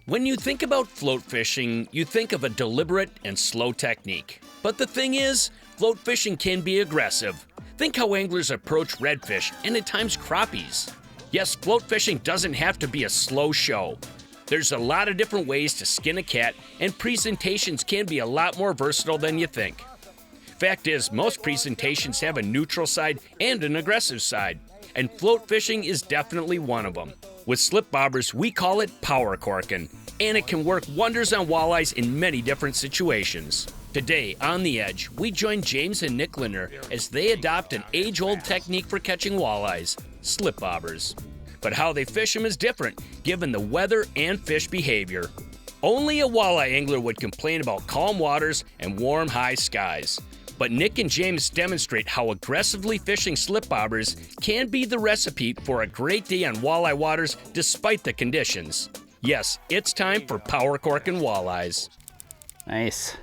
When you think about float fishing, you think of a deliberate and slow technique. But the thing is, float fishing can be aggressive. Think how anglers approach redfish and at times crappies. Yes, float fishing doesn't have to be a slow show. There's a lot of different ways to skin a cat, and presentations can be a lot more versatile than you think. Fact is, most presentations have a neutral side and an aggressive side, and float fishing is definitely one of them. With slip bobbers, we call it power corking, and it can work wonders on walleyes in many different situations. Today, on The Edge, we join James and Nick Lindner as they adopt an age-old technique for catching walleyes, slip bobbers. But how they fish them is different, given the weather and fish behavior. Only a walleye angler would complain about calm waters and warm, high skies. But Nick and James demonstrate how aggressively fishing slip bobbers can be the recipe for a great day on walleye waters despite the conditions. Yes, it's time for power corking walleyes. Nice.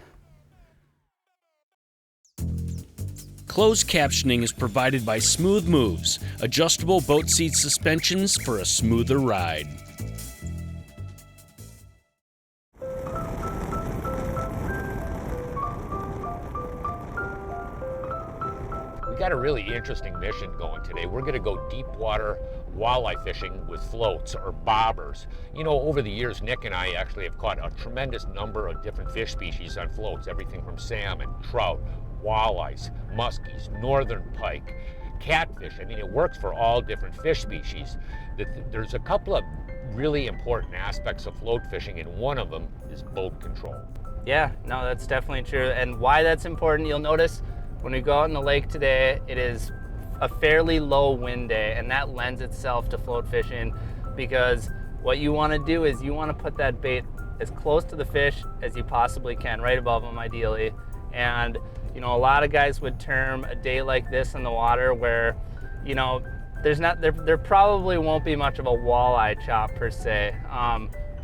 Closed captioning is provided by Smooth Moves, adjustable boat seat suspensions for a smoother ride. We got a really interesting mission going today. We're going to go deep water walleye fishing with floats or bobbers. You know, over the years, Nick and I actually have caught a tremendous number of different fish species on floats, everything from salmon, trout, walleyes, muskies, northern pike, catfish. I mean, it works for all different fish species. There's a couple of really important aspects of float fishing, and one of them is boat control. Yeah, no, that's definitely true. And why that's important, you'll notice when we go out in the lake today, it is a fairly low wind day, and that lends itself to float fishing, because what you want to do is you want to put that bait as close to the fish as you possibly can, right above them ideally. And you know, a lot of guys would term a day like this in the water where, you know, there probably won't be much of a walleye chop per se,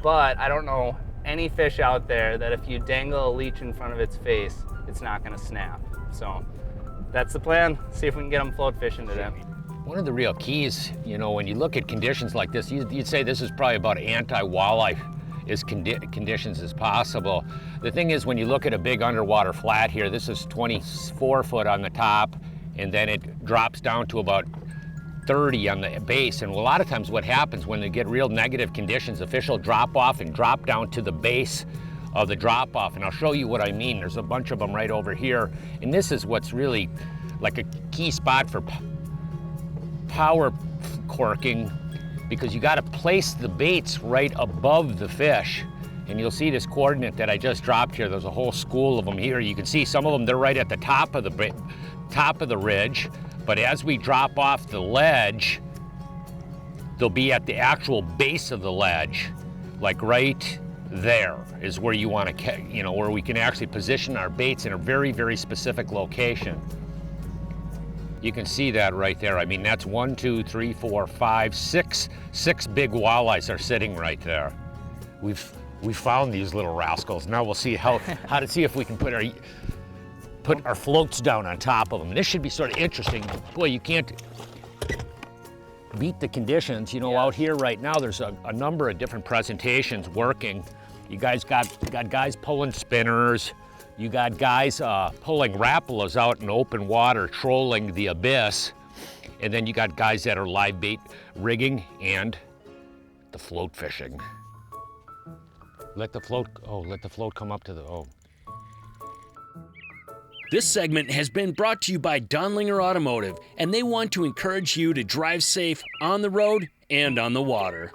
but I don't know any fish out there that if you dangle a leech in front of its face, it's not going to snap. So that's the plan. See if we can get them float fishing today. One of the real keys, you know, when you look at conditions like this, you'd say this is probably about anti-walleye as conditions as possible. The thing is, when you look at a big underwater flat here, this is 24 foot on the top, and then it drops down to about 30 on the base. And a lot of times what happens when they get real negative conditions, the fish will drop off and drop down to the base of the drop off. And I'll show you what I mean. There's a bunch of them right over here. And this is what's really like a key spot for power corking, because you got to place the baits right above the fish. And you'll see this coordinate that I just dropped here. There's a whole school of them here. You can see some of them, they're right at the top of the ridge. But as we drop off the ledge, they'll be at the actual base of the ledge, like right there is where you want to, you know, where we can actually position our baits in a very, very specific location. You can see that right there. I mean, that's 1, 2, 3, 4, 5, 6 big walleyes are sitting right there. We found these little rascals. Now we'll see how to see if we can put our floats down on top of them. This should be sort of interesting. Boy, you can't beat the conditions. You know, yeah. Out here right now, there's a number of different presentations working. You guys got guys pulling spinners. You got guys pulling rapalas out in open water, trolling the abyss. And then you got guys that are live bait rigging and the float fishing. Let the float come up to the, This segment has been brought to you by Donlinger Automotive, and they want to encourage you to drive safe on the road and on the water.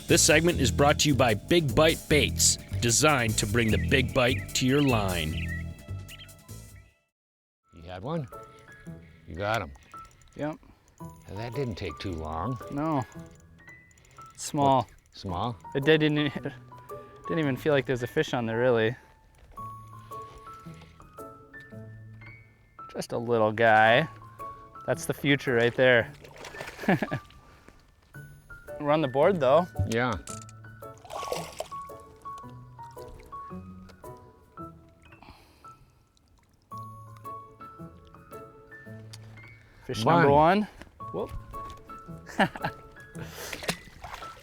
This segment is brought to you by Big Bite Baits, designed to bring the big bite to your line. You had one? You got him. Yep. Now, that didn't take too long. No. Small. What? Small? It didn't even feel like there's a fish on there, really. Just a little guy. That's the future right there. We're on the board though. Yeah. Fish number one. Whoop.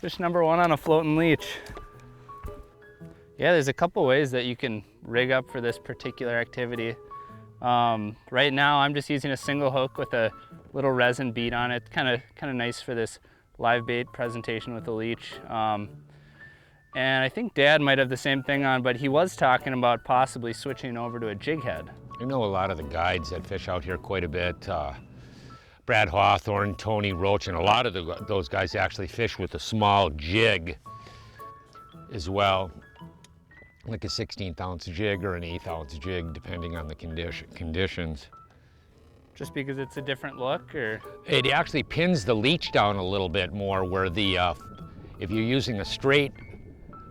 Fish number one on a floating leech. Yeah, there's a couple ways that you can rig up for this particular activity. Right now I'm just using a single hook with a little resin bead on it. Kind of nice for this live bait presentation with the leech. And I think Dad might have the same thing on, but he was talking about possibly switching over to a jig head. I know a lot of the guides that fish out here quite a bit. Brad Hawthorne, Tony Roach, and a lot of those guys actually fish with a small jig as well, like a 16th ounce jig or an 1/8 ounce jig, depending on the conditions. Just because it's a different look, or? It actually pins the leech down a little bit more, where if you're using a straight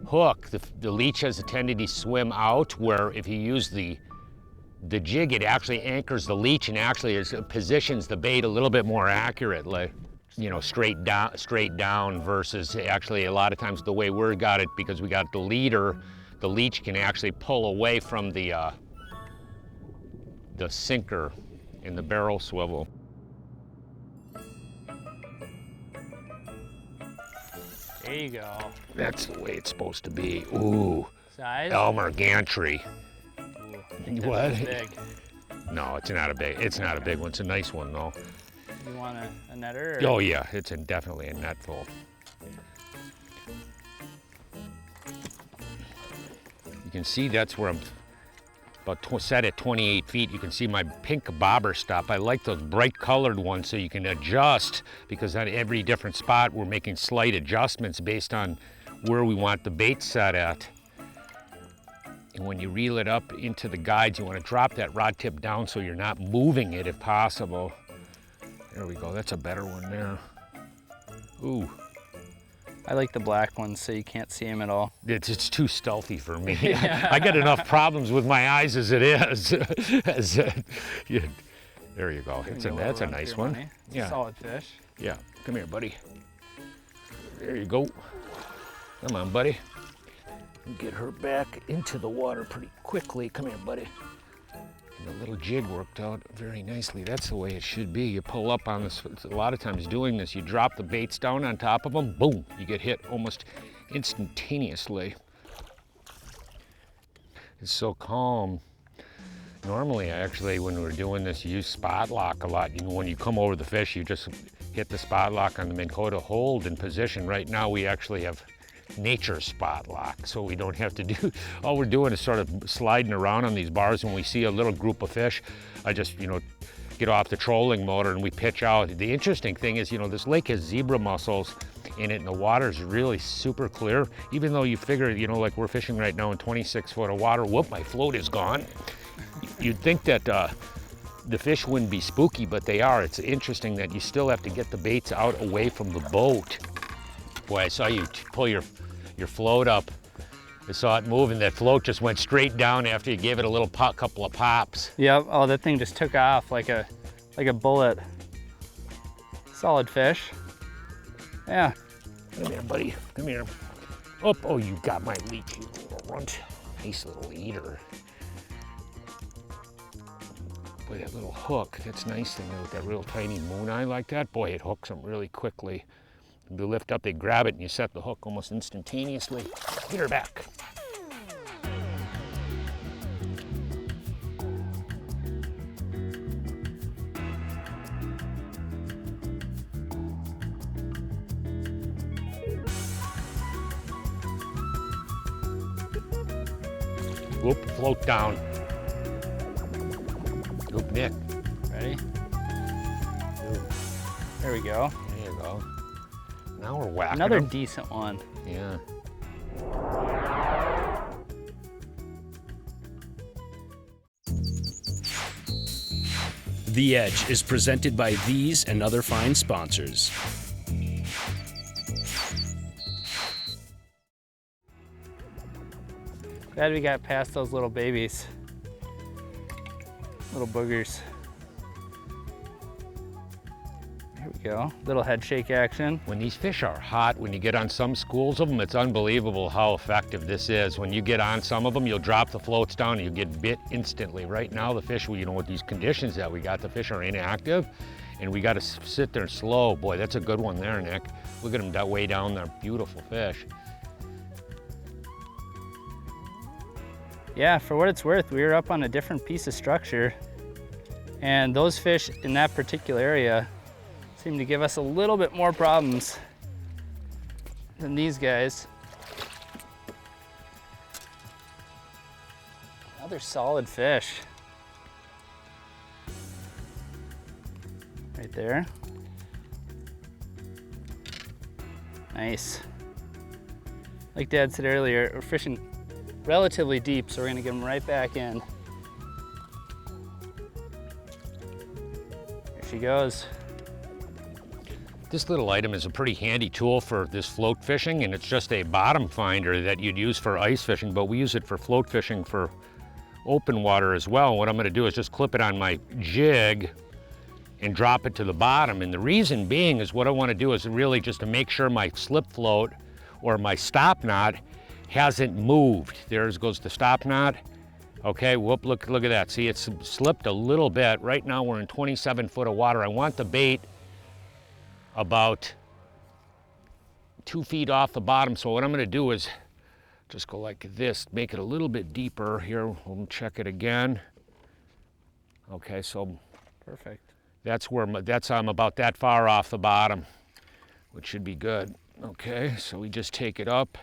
hook, the leech has a tendency to swim out, where if you use the jig, it actually anchors the leech and actually positions the bait a little bit more accurately, you know, straight down versus actually a lot of times the way we got it, because we got the leader, the leech can actually pull away from the sinker in the barrel swivel. There you go. That's the way it's supposed to be. Ooh. Size? Elmer gantry. Ooh, what? Big. No, it's not a big one. It's a nice one though. You want a netter? Or? Oh yeah, it's definitely a net full. You can see that's where I'm set at 28 feet. You can see my pink bobber stop. I like those bright colored ones so you can adjust, because on every different spot we're making slight adjustments based on where we want the bait set at. And when you reel it up into the guides, you want to drop that rod tip down so you're not moving it if possible. There we go, that's a better one there. Ooh. I like the black ones so you can't see them at all. It's too stealthy for me. I got enough problems with my eyes as it is. Yeah. There you go. That's a nice one. Yeah. Solid fish. Yeah. Come here, buddy. There you go. Come on, buddy. Get her back into the water pretty quickly. Come here, buddy. And the little jig worked out very nicely. That's the way it should be. You pull up on this, a lot of times doing this, you drop the baits down on top of them, boom, you get hit almost instantaneously. It's so calm. Normally, actually, when we're doing this, you use spot lock a lot. You know, when you come over the fish, you just hit the spot lock on the Minn Kota hold in position. Right now, we actually have nature spot lock, so we don't have to do, all we're doing is sort of sliding around on these bars. When we see a little group of fish, I just, you know, get off the trolling motor and we pitch out. The interesting thing is, you know, this lake has zebra mussels in it and the water is really super clear. Even though you figure, you know, like we're fishing right now in 26 foot of water, whoop, my float is gone. You'd think that the fish wouldn't be spooky, but they are. It's interesting that you still have to get the baits out away from the boat. Boy, I saw you pull your float up. I saw it move and that float just went straight down after you gave it a little couple of pops. Yep, oh, that thing just took off like a bullet. Solid fish. Yeah. Come here, buddy, come here. Oh, you got my leech, you little runt. Nice little eater. Boy, that little hook, that's nice in there with that real tiny moon eye like that. Boy, it hooks them really quickly. You lift up, they grab it, and you set the hook almost instantaneously. Get her back. Whoop, float down. Oop, Nick. Ready? There we go. There you go. Now we're whacking another them. Decent one. Yeah. The Edge is presented by these and other fine sponsors. Glad we got past those little babies. Little boogers. Here we go. Little head shake action. When these fish are hot, when you get on some schools of them, it's unbelievable how effective this is. When you get on some of them, you'll drop the floats down and you get bit instantly. Right now, the fish, you know, with these conditions that we got, the fish are inactive. and we got to sit there slow. Boy, that's a good one there, Nick. Look at him that way down there, beautiful fish. Yeah, for what it's worth, we were up on a different piece of structure, and those fish in that particular area seem to give us a little bit more problems than these guys. Another solid fish. Right there. Nice. Like Dad said earlier, we're fishing relatively deep, so we're gonna get them right back in. There she goes. This little item is a pretty handy tool for this float fishing, and it's just a bottom finder that you'd use for ice fishing, but we use it for float fishing for open water as well. What I'm gonna do is just clip it on my jig and drop it to the bottom. And the reason being is what I wanna do is really just to make sure my slip float or my stop knot hasn't moved. There goes the stop knot. Okay, whoop, look at that. See, it's slipped a little bit. Right now we're in 27 foot of water. I want the bait about 2 feet off the bottom. So what I'm gonna do is just go like this, make it a little bit deeper here. We'll check it again. Okay, so Perfect. that's where I'm about that far off the bottom, which should be good. Okay, so we just take it up,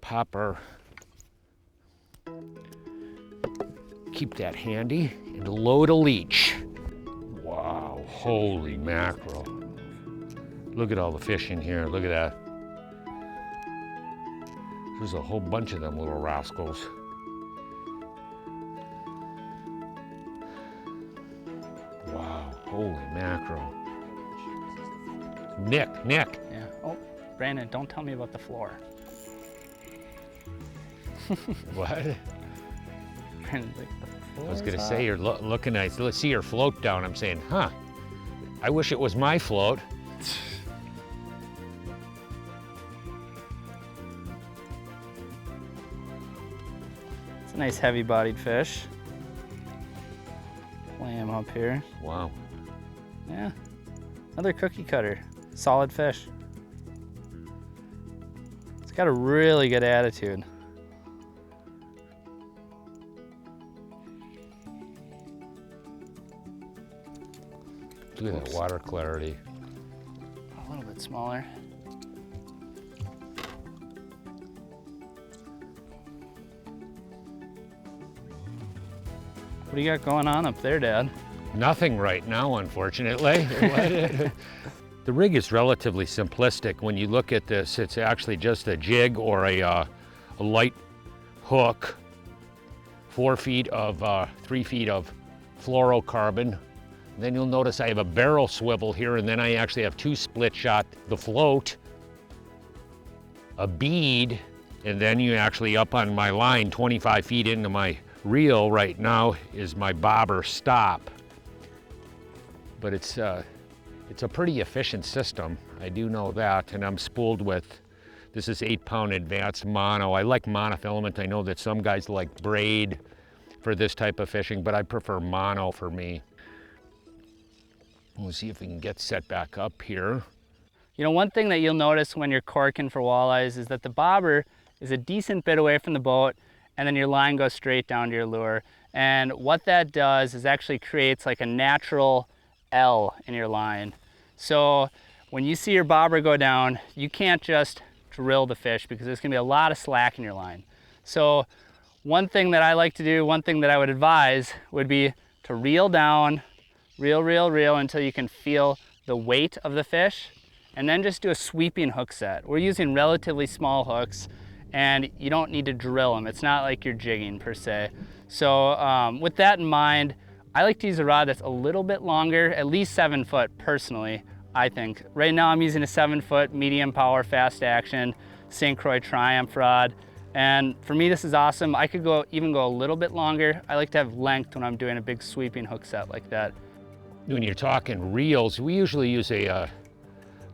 pop our, keep that handy, and load a leech. Wow, holy mackerel. Look at all the fish in here, look at that. There's a whole bunch of them little rascals. Wow, holy mackerel. Nick. Yeah. Oh, Brandon, don't tell me about the floor. What? Brandon's like, the floor I was gonna is say, you're looking nice. Let's see your float down. I'm saying, huh, I wish it was my float. It's a nice heavy-bodied fish. Lay him up here. Wow. Yeah. Another cookie cutter. Solid fish. It's got a really good attitude. Look at that water clarity. A little bit smaller. What do you got going on up there, Dad? Nothing right now, unfortunately. The rig is relatively simplistic. When you look at this, it's actually just a jig or a light hook, 4 feet of, 3 feet of fluorocarbon. Then you'll notice I have a barrel swivel here, and then I actually have 2 split shot, the float, a bead, and then you actually up on my line, 25 feet into my reel right now is my bobber stop. But it's a pretty efficient system. I do know that, and I'm spooled with, this is 8-pound advanced mono. I like monofilament. I know that some guys like braid for this type of fishing, but I prefer mono for me. We'll see if we can get set back up here. You know, one thing that you'll notice when you're corking for walleyes is that the bobber is a decent bit away from the boat, and then your line goes straight down to your lure. And what that does is actually creates like a natural L in your line. So when you see your bobber go down, you can't just drill the fish because there's gonna be a lot of slack in your line. So one thing that I like to do, one thing that I would advise would be to reel down, reel until you can feel the weight of the fish, and then just do a sweeping hook set. We're using relatively small hooks, and you don't need to drill them. It's not like you're jigging per se. So with that in mind, I like to use a rod that's a little bit longer, at least 7 foot personally, I think. Right now I'm using a 7 foot medium power fast action St. Croix Triumph rod. And for me, this is awesome. I could even go a little bit longer. I like to have length when I'm doing a big sweeping hook set like that. When you're talking reels, we usually use a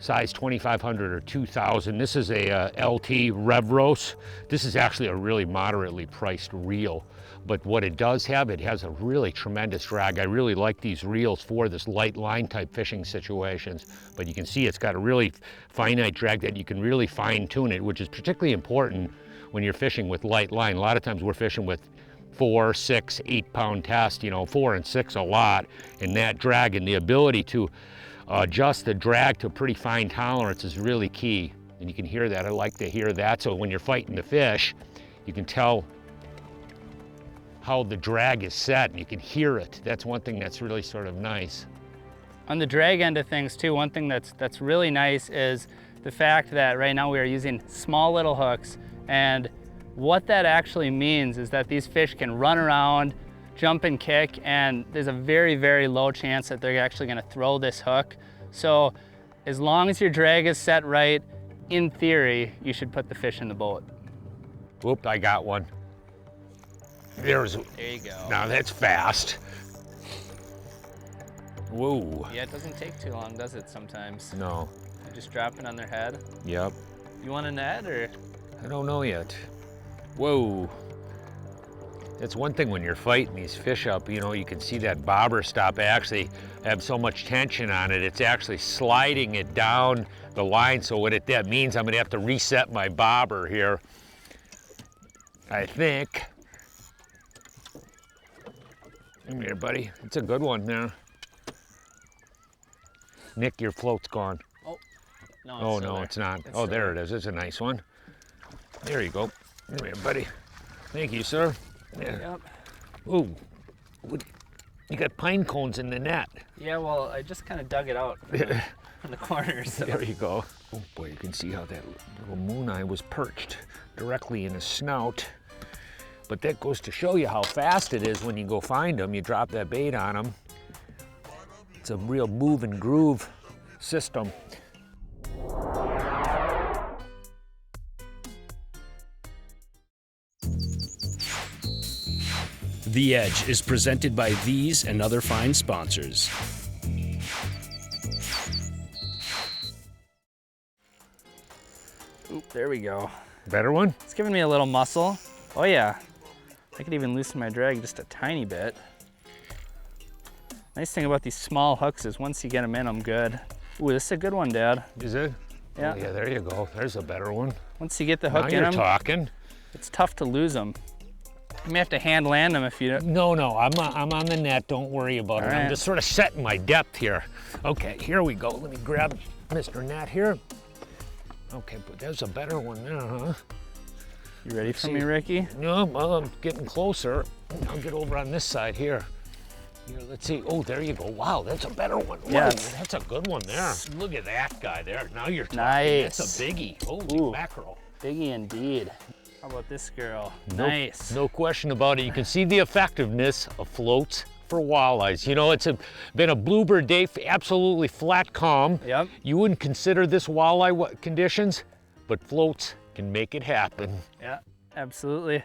size 2500 or 2000. This is a LT Revros. This is actually a really moderately priced reel, but what it does have, it has a really tremendous drag. I really like these reels for this light line type fishing situations, but you can see it's got a really finite drag that you can really fine tune it, which is particularly important when you're fishing with light line. A lot of times we're fishing with 4, 6, 8 pound test, you know, 4 and 6 a lot, and that drag and the ability to adjust the drag to a pretty fine tolerance is really key. And you can hear that. I like to hear that. So when you're fighting the fish, you can tell how the drag is set and you can hear it. That's one thing that's really sort of nice. On the drag end of things too, one thing that's really nice is the fact that right now we are using small little hooks, and what that actually means is that these fish can run around, jump and kick, and there's a very, very low chance that they're actually gonna throw this hook. So as long as your drag is set right, in theory, you should put the fish in the boat. Whoop, I got one. There you go. Now that's fast. Whoa. Yeah, it doesn't take too long, does it, sometimes? No. You just drop it on their head. Yep. You want a net, or? I don't know yet. Whoa. That's one thing when you're fighting these fish up, you know, you can see that bobber stop actually have so much tension on it. It's actually sliding it down the line. So what that means, I'm gonna have to reset my bobber here, I think. Come here, buddy. It's a good one there. Nick, your float's gone. Oh, no, oh no, it's not. Oh, there it is. It's a nice one. There you go. Come here, buddy. Thank you, sir. Yeah. Yep. Ooh, you got pine cones in the net. Yeah, well, I just kind of dug it out from the corners. So. There you go. Oh boy, you can see how that little moon eye was perched directly in his snout. But that goes to show you how fast it is when you go find them. You drop that bait on them. It's a real move and groove system. The Edge is presented by these and other fine sponsors. Oop, there we go. Better one? It's giving me a little muscle. Oh yeah. I could even loosen my drag just a tiny bit. Nice thing about these small hooks is once you get them in, I'm good. Ooh, this is a good one, Dad. Is it? Yeah. Oh, yeah, there you go. There's a better one. Once you get the hook now in you're them, talking. it's tough to lose them. You may have to hand land them if you don't. No, I'm on the net. Don't worry about it. Right. I'm just sort of setting my depth here. Okay, here we go. Let me grab Mr. Net here. Okay, but there's a better one there, huh? You ready for me, Ricky? No, well, I'm getting closer. I'll get over on this side here. Here, let's see. Oh, there you go. Wow, that's a better one. Yeah, whoa, that's a good one there. Look at that guy there. Now you're talking. Nice. That's a biggie. Holy mackerel. Biggie indeed. How about this girl? No, Nice. No question about it. You can see the effectiveness of floats for walleyes. You know, it's been a bluebird day, absolutely flat calm. Yep. You wouldn't consider this walleye conditions, but floats can make it happen. Yeah, absolutely.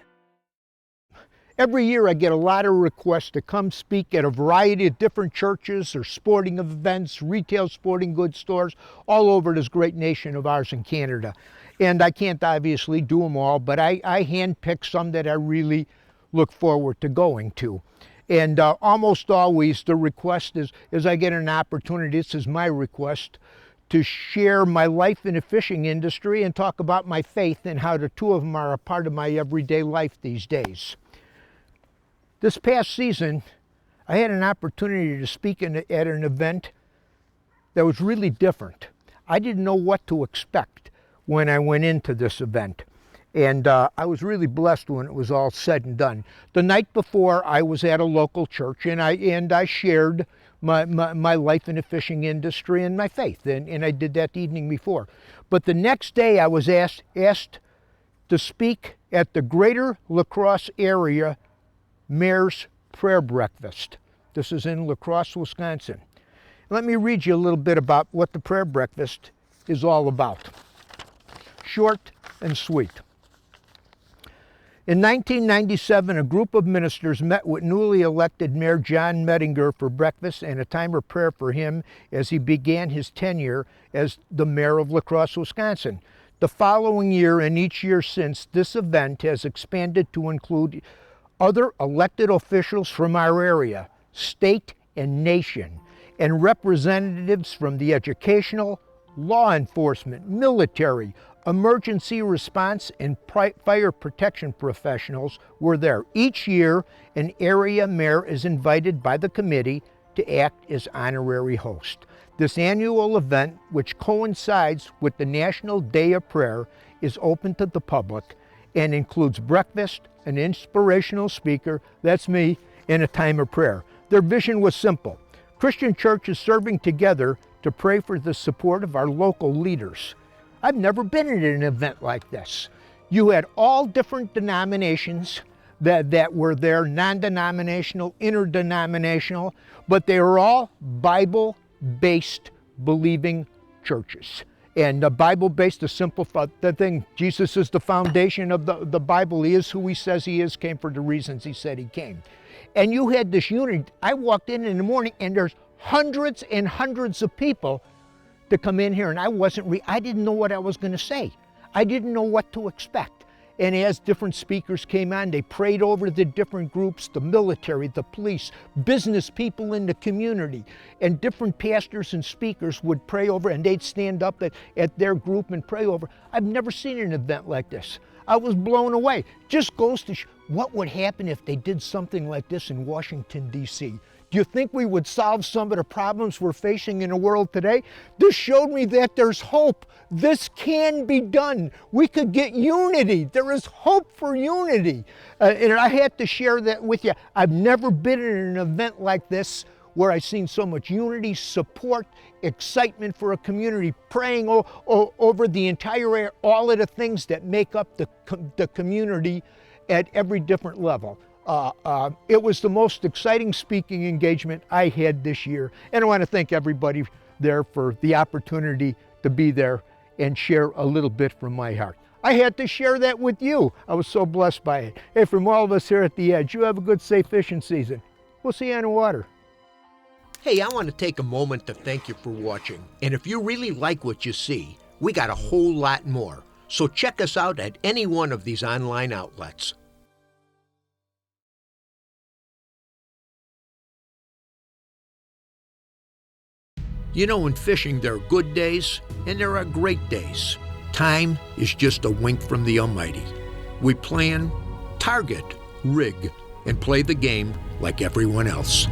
Every year I get a lot of requests to come speak at a variety of different churches or sporting events, retail sporting goods stores, all over this great nation of ours in Canada. And I can't obviously do them all, but I handpick some that I really look forward to going to. And almost always the request is, as I get an opportunity, this is my request, to share my life in the fishing industry and talk about my faith and how the two of them are a part of my everyday life these days. This past season, I had an opportunity to speak at an event that was really different. I didn't know what to expect when I went into this event. And I was really blessed when it was all said and done. The night before, I was at a local church and I shared my life in the fishing industry and my faith, and I did that the evening before. But the next day I was asked to speak at the Greater La Crosse area Mayor's Prayer Breakfast. This is in La Crosse, Wisconsin. Let me read you a little bit about what the prayer breakfast is all about. Short and sweet. In 1997, a group of ministers met with newly elected Mayor John Mettinger for breakfast and a time of prayer for him as he began his tenure as the mayor of La Crosse, Wisconsin. The following year and each year since, this event has expanded to include other elected officials from our area, state and nation, and representatives from the educational, law enforcement, military, emergency response, and fire protection professionals were there. Each year, an area mayor is invited by the committee to act as honorary host. This annual event, which coincides with the National Day of Prayer, is open to the public and includes breakfast, an inspirational speaker, that's me, and a time of prayer. Their vision was simple: Christian churches serving together to pray for the support of our local leaders. I've never been at an event like this. You had all different denominations that were there, non-denominational, interdenominational, but they were all Bible-based believing churches. And the Bible-based, the simple the thing, Jesus is the foundation of the Bible. He is who he says he is, came for the reasons he said he came. And you had this unity. I walked in the morning and there's hundreds and hundreds of people to come in here, and I didn't know what I was going to say. I didn't know what to expect. And as different speakers came on, they prayed over the different groups, the military, the police, business people in the community, and different pastors and speakers would pray over, and they'd stand up at their group and pray over. I've never seen an event like this. I was blown away. Just goes to what would happen if they did something like this in Washington, D.C. Do you think we would solve some of the problems we're facing in the world today? This showed me that there's hope. This can be done. We could get unity. There is hope for unity. And I had to share that with you. I've never been in an event like this where I've seen so much unity, support, excitement for a community, praying over the entire area, all of the things that make up the community at every different level. It was the most exciting speaking engagement I had this year. And I want to thank everybody there for the opportunity to be there and share a little bit from my heart. I had to share that with you. I was so blessed by it. Hey, from all of us here at The Edge, you have a good, safe fishing season. We'll see you on the water. Hey, I want to take a moment to thank you for watching. And if you really like what you see, we got a whole lot more. So check us out at any one of these online outlets. You know, in fishing, there are good days and there are great days. Time is just a wink from the Almighty. We plan, target, rig, and play the game like everyone else.